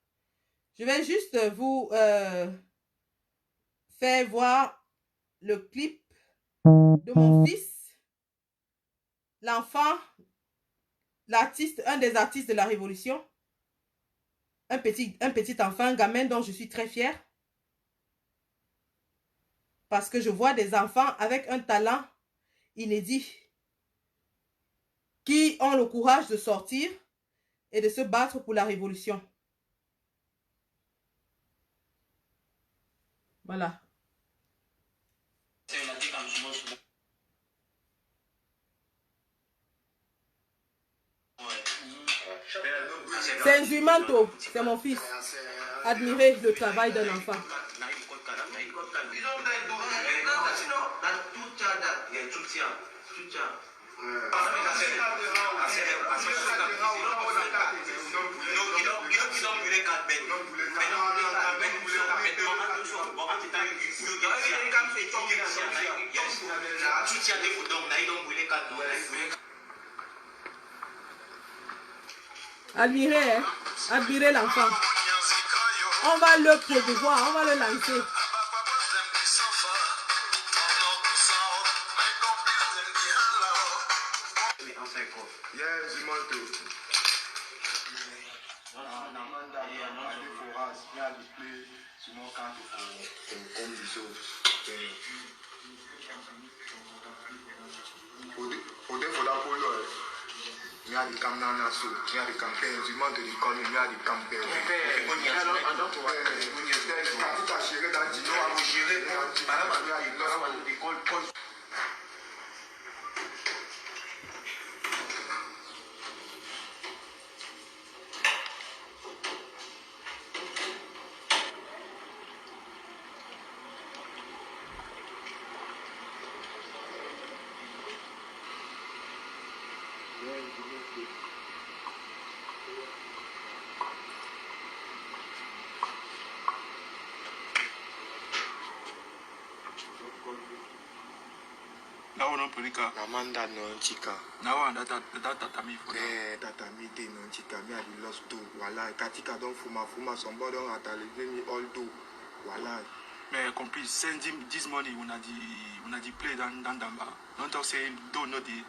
Je vais juste vous faire voir le clip de mon fils, l'enfant, l'artiste, un des artistes de la Révolution, un petit enfant, un gamin dont je suis très fière, parce que je vois des enfants avec un talent inédit, qui ont le courage de sortir et de se battre pour la Révolution. Voilà. C'est Nzuimanto, c'est mon fils. Admirez le travail d'un enfant. Admirez, hein? Admirez l'enfant. On va le promouvoir, on va le lancer.
Mi ha di camnana su, mi ha di campaigns, il mondo di coni, mi ha di campaigns. Caputa scere da Gino, a scere da Gino, mi ha di loro di col. Amanda non chica.
Now that tatami for
Tatami day non chica. Me I be lost too. Wala katika don fuma somebody don atalize me all do. Wala.
Mais compris send him this money on a dit play dans Damba. Don't talk say don't know the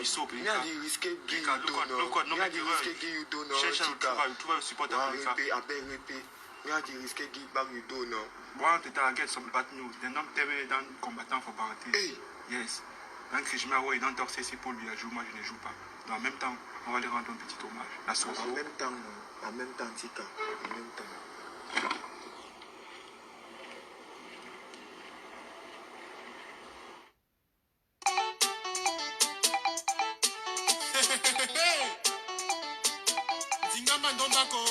soap.
Me I dey risque give you don't know. Me I dey risque give you don't know.
Tu vas support Africa.
Me I dey risque give back you don't know.
Want to get some bad news. They don't tell me dans combattant for Baraté. Yes. Dans Krishma, ils don't talk c'est pour lui à jouer, moi je ne joue pas. Donc, en même temps, on va lui rendre un petit hommage. La sauce.
En même temps, Tika. En même temps.
Zingama Ndombako.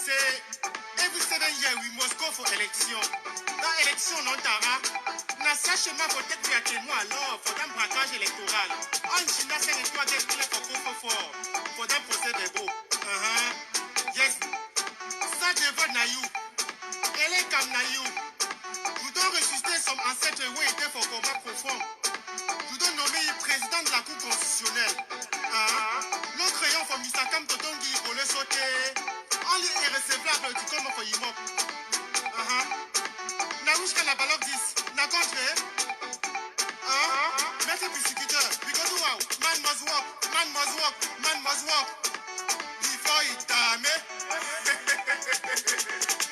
C'est every 7 years we must go for election. Dans élection non tara, na sachement voter pour être moi alors pour un braquage électoral. On china c'est une histoire d'être clé pour un procès de beau. Yes. Ça je vote na you. Elle est comme na you. Vous devez ressusciter son ancêtre où était pour combat profond. Vous devez nommer le président de la Cour constitutionnelle. L'autre rayon pour Misakam Totongi pour le sauter. On est irrécevable du comme pour Yimop. Naouchka la balok 10. Na contre. Maître persécuteur. Because wow. Man must walk. Man must walk. Man must walk. Before it dame.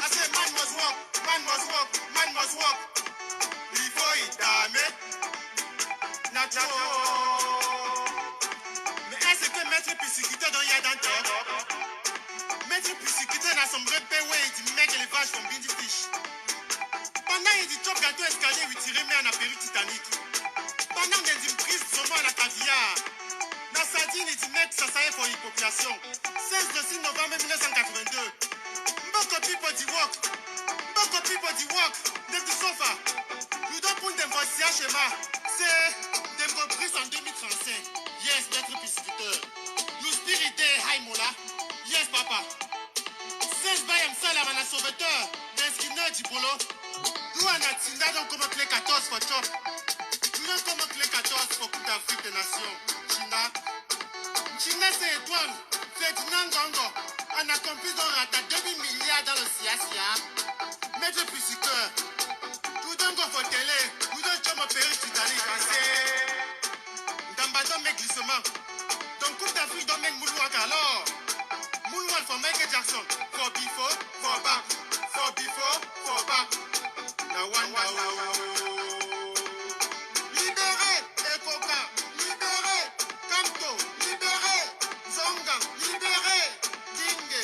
I say man must walk. Man must walk. Man must walk. Before it dame. Mais est-ce que maître persécuteur dans Yadanto? Maître persécuteur n'a son vrai père, il mec élevage from Bindi Fish. Pendant il dit chop gâteau escalier, il tirait mais en apéri Titanic. Pendant qu'il dit prise saumon à la caviar. Dans Sardine, il dit mec ça s'aille pour une population. 16 de 6 novembre 1982. Mboko people di walk. Mboko people di walk. Dem du sofa. Nous devons pour dem voici à schéma. C'est dem reprise en 2035. Yes, maître persécuteur. Nous spirité Haïmola. Yes, papa. 16 bayam seul à mon sauveteur. D'esquineur du polo. Nous en a tinda donc comme clé 14 for chop. Nous en comme clé 14 pour Coupe d'Afrique des Nations. China c'est étoile. Ferdinand Gongo. On a compris dans rata 2000 milliards dans le Sia. Maître persécuteur. Nous en go for télé. Nous en chom opérer Titanic. Dans bâton mes glissements. Donc Coupe d'Afrique dans mes moulouak alors. Moonwalk for Michael Jackson. For before, for back. For before, for back. Now one now. Libéré, Ekoka. Libéré, Kamto. Libéré, Zonga. Libéré, Kinge.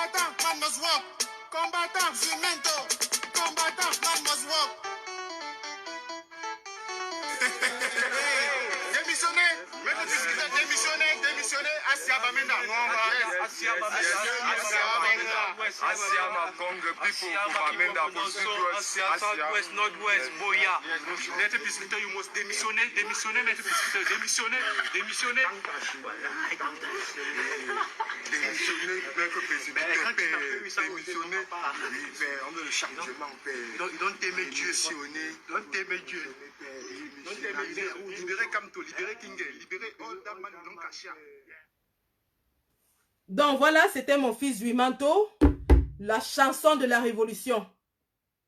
Combattant, man must walk. Combattant, Zumento. Combattant, man must walk. Démissionner, maître discuteur, démissionner, Asia Bamenda. Asia
Congo people Bamenda for
Southwest, Northwest, Boya. Maître discuteur, you must démissionner, maître discuteur, démissionner.
Démissionner, maître président, démissionner, on veut le changement,
Don't t'aimer Dieu, don't t'aimer Dieu. Libérer Kamto, libérer Kingé, libérer all that man don't cacher.
Donc voilà, c'était mon fils Wimanto, la chanson de la révolution.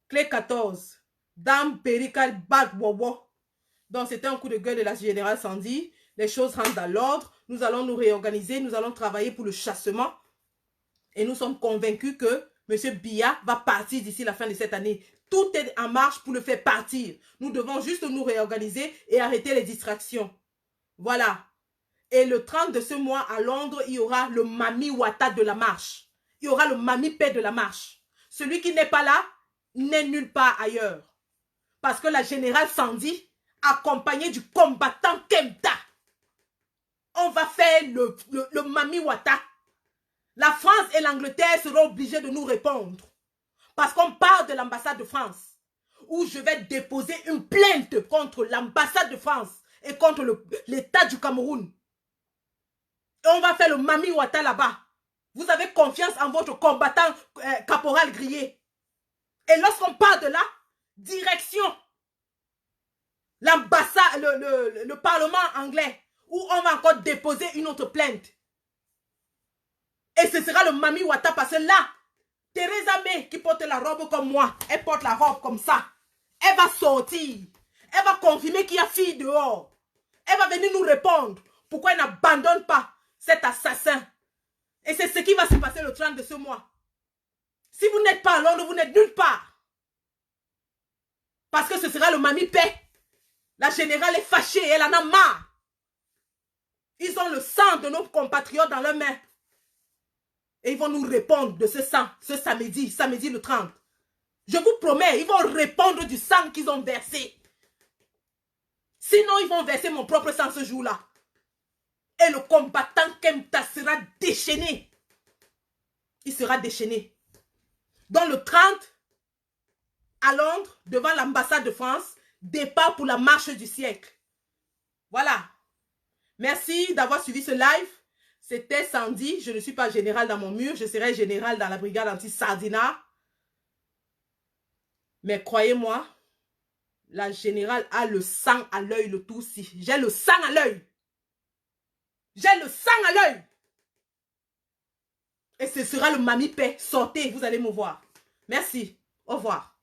Clé 14. Dame Perical Bad Bobo. Donc c'était un coup de gueule de la générale Sandy. Les choses rentrent dans l'ordre. Nous allons nous réorganiser. Nous allons travailler pour le chassement. Et nous sommes convaincus que M. Biya va partir d'ici la fin de cette année. Tout est en marche pour le faire partir. Nous devons juste nous réorganiser et arrêter les distractions. Voilà. Et le 30 de ce mois, à Londres, il y aura le Mami Wata de la marche. Il y aura le Mami Pé de la marche. Celui qui n'est pas là, n'est nulle part ailleurs. Parce que la générale Sandy, accompagnée du combattant Kemta, on va faire le Mami Wata. La France et l'Angleterre seront obligés de nous répondre. Parce qu'on parle de l'ambassade de France, où je vais déposer une plainte contre l'ambassade de France et contre l'État du Cameroun. Et on va faire le Mami Wata là-bas. Vous avez confiance en votre combattant caporal grillé. Et lorsqu'on parle de là, direction l'ambassade, le Parlement anglais, où on va encore déposer une autre plainte. Et ce sera le Mami Wata parce que là, Theresa May qui porte la robe comme moi, elle porte la robe comme ça. Elle va sortir. Elle va confirmer qu'il y a fille dehors. Elle va venir nous répondre pourquoi elle n'abandonne pas cet assassin. Et c'est ce qui va se passer le 30 de ce mois. Si vous n'êtes pas à Londres, vous n'êtes nulle part. Parce que ce sera le Mami Pé. La générale est fâchée, elle en a marre. Ils ont le sang de nos compatriotes dans leurs mains. Et ils vont nous répondre de ce sang, ce samedi le 30. Je vous promets, ils vont répondre du sang qu'ils ont versé. Sinon, ils vont verser mon propre sang ce jour-là. Et le combattant Kemta sera déchaîné. Il sera déchaîné. Donc le 30, à Londres, devant l'ambassade de France, départ pour la marche du siècle. Voilà. Merci d'avoir suivi ce live. C'était Sandy. Je ne suis pas général dans mon mur. Je serai général dans la brigade anti-Sardina. Mais croyez-moi, la générale a le sang à l'œil, le Tutsi. J'ai le sang à l'œil. J'ai le sang à l'œil. Et ce sera le Mami Pé. Sortez, vous allez me voir. Merci. Au revoir.